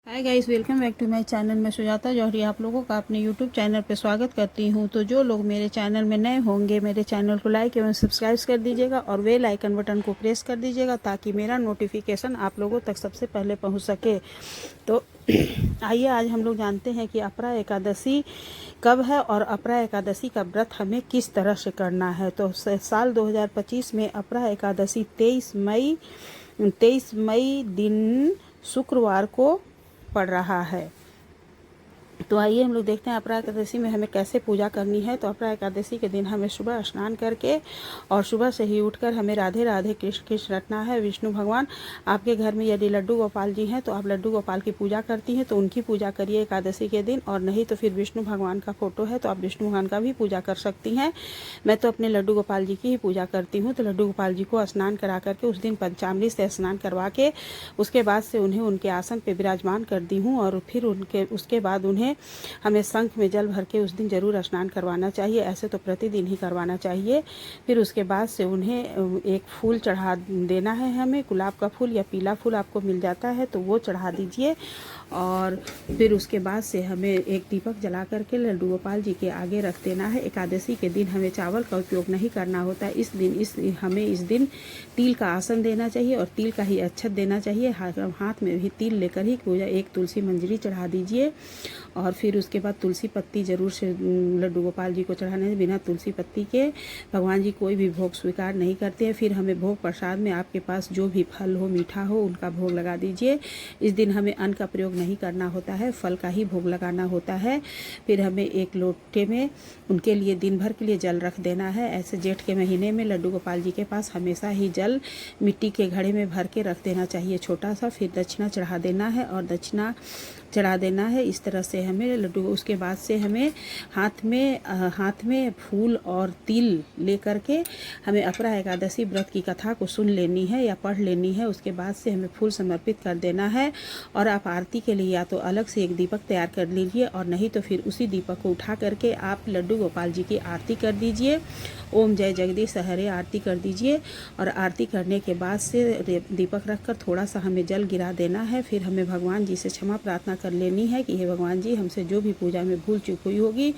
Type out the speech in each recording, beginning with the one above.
Hi guys, welcome back to my channel. मैं सुजाता जौहरी आप लोगों का अपने यूट्यूब चैनल पर स्वागत करती हूं। तो जो लोग मेरे चैनल में नए होंगे, मेरे चैनल को लाइक एवं सब्सक्राइब कर दीजिएगा और बेल आइकन बटन को प्रेस कर दीजिएगा ताकि मेरा नोटिफिकेशन आप लोगों तक सबसे पहले पहुंच सके। तो आइए आज हम लोग जानते हैं कि अपरा एकादशी कब है और अपरा एकादशी का व्रत हमें किस तरह से करना है। तो साल 2025 में अपरा एकादशी 23 मई दिन शुक्रवार को पड़ रहा है। तो आइए हम लोग देखते हैं अपरा एकादशी में हमें कैसे पूजा करनी है। तो अपरा एकादशी के दिन हमें सुबह स्नान करके और सुबह से ही उठकर हमें राधे राधे कृष्ण कृष्ण रटना है। विष्णु भगवान, आपके घर में यदि लड्डू गोपाल जी हैं तो आप लड्डू गोपाल की पूजा करती हैं तो उनकी पूजा करिए एकादशी के दिन, और नहीं तो फिर विष्णु भगवान का फोटो है तो आप विष्णु भगवान का भी पूजा कर सकती हैं। मैं तो अपने लड्डू गोपाल जी की ही पूजा करती हूँ। तो लड्डू गोपाल जी को स्नान करा करके उस दिन पंचामृत से स्नान करवा के उसके बाद से उन्हें उनके आसन पर विराजमान कर दी हूँ। और फिर उसके बाद हमें शंख में जल भर के उस दिन जरूर स्नान करवाना चाहिए। ऐसे तो प्रतिदिन ही करवाना चाहिए। फिर उसके बाद से उन्हें एक फूल चढ़ा देना है। हमें गुलाब का फूल या पीला फूल आपको मिल जाता है तो वो चढ़ा दीजिए। और फिर उसके बाद से हमें एक दीपक जला करके लड्डू गोपाल जी के आगे रख देना है। एकादशी के दिन हमें चावल का उपयोग नहीं करना होता। हमें इस दिन तिल का आसन देना चाहिए और तिल का ही अक्षत देना चाहिए। हाथ में भी तिल लेकर ही पूजा, एक तुलसी मंजरी चढ़ा दीजिए। और फिर उसके बाद तुलसी पत्ती जरूर से लड्डू गोपाल जी को चढ़ाना है। बिना तुलसी पत्ती के भगवान जी कोई भी भोग स्वीकार नहीं करते हैं। फिर हमें भोग प्रसाद में आपके पास जो भी फल हो, मीठा हो, उनका भोग लगा दीजिए। इस दिन हमें अन्न का प्रयोग नहीं करना होता है, फल का ही भोग लगाना होता है। फिर हमें एक लोटे में उनके लिए दिन भर के लिए जल रख देना है। ऐसे जेठ के महीने में लड्डू गोपाल जी के पास हमेशा ही जल मिट्टी के घड़े में भर के रख देना चाहिए छोटा सा। फिर दक्षिणा चढ़ा देना है और दक्षिणा चढ़ा देना है। इस तरह से हमें लड्डू, उसके बाद से हमें हाथ में फूल और तिल लेकर के हमें अपरा एकादशी व्रत की कथा को सुन लेनी है या पढ़ लेनी है। उसके बाद से हमें फूल समर्पित कर देना है। और आप आरती के लिए या तो अलग से एक दीपक तैयार कर लीजिए और नहीं तो फिर उसी दीपक को उठा करके आप लड्डू गोपाल जी की आरती कर दीजिए। ओम जय जगदीश हरे आरती कर दीजिए। और आरती करने के बाद से दीपक रखकर थोड़ा सा हमें जल गिरा देना है। फिर हमें भगवान जी से क्षमा प्रार्थना कर लेनी है कि हे भगवान जी, हमसे जो भी पूजा में भूल चूक हुई होगी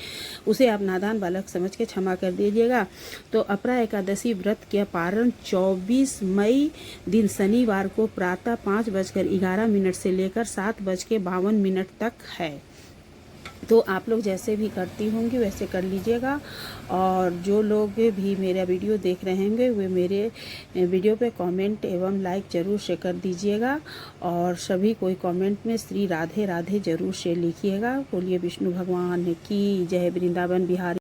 उसे आप नादान बालक समझ के क्षमा कर दीजिएगा। तो अपरा एकादशी व्रत के पारण 24 मई दिन शनिवार को प्रातः 5:11 से लेकर 7:52 तक है। तो आप लोग जैसे भी करती होंगी वैसे कर लीजिएगा। और जो लोग भी मेरा वीडियो देख रहे होंगे वे मेरे वीडियो पे कमेंट एवं लाइक ज़रूर से कर दीजिएगा। और सभी कोई कमेंट में श्री राधे राधे ज़रूर से लिखिएगा। बोलिए विष्णु भगवान की जय। वृंदावन बिहारी।